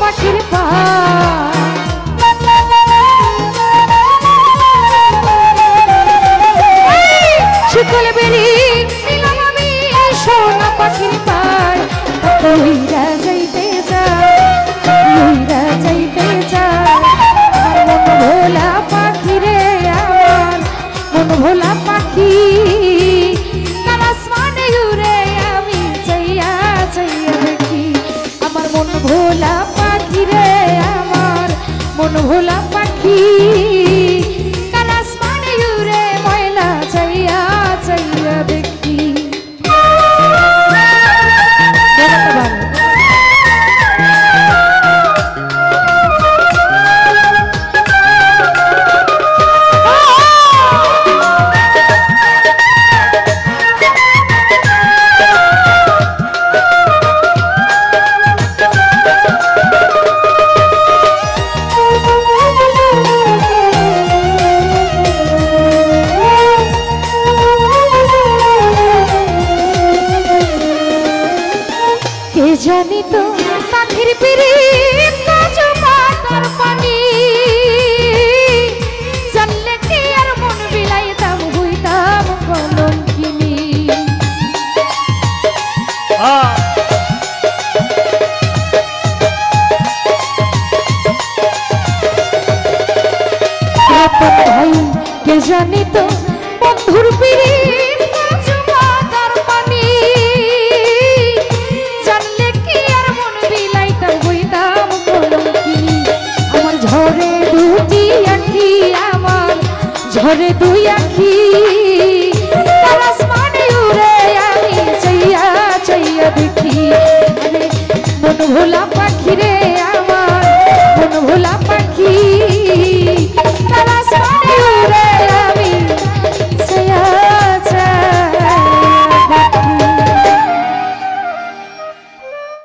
পাখির পা শিকল বেরি নিলাম আমি সোনা পাখির পায় উইরা যাইতে যায় উইরা যাইতে যায় মন ভোলা পাখি রে আমার মন ভোলা পাখি কাল আসমানে উড়ে আমি চাইয়া চাইয়া দেখি আমার মন ভোলা পাখি রে আমার মন ভোলা পাখি কাল আসমানে উড়ে ময়লা চাইয়া চাইয়া দেখি জানি তো পাখির পিরিত কাজু পাতার পানি জানলে কি আর মন বিলাইতাম হইতাম কলঙ্কিনী ভাই কে জানি তো বন্ধুর পিরিত কাজু পাতার পানি ঝরে দুই আখি কাল আসমানে উড়ে আমি চাইয়া চাইয়া দেখি মন ভোলা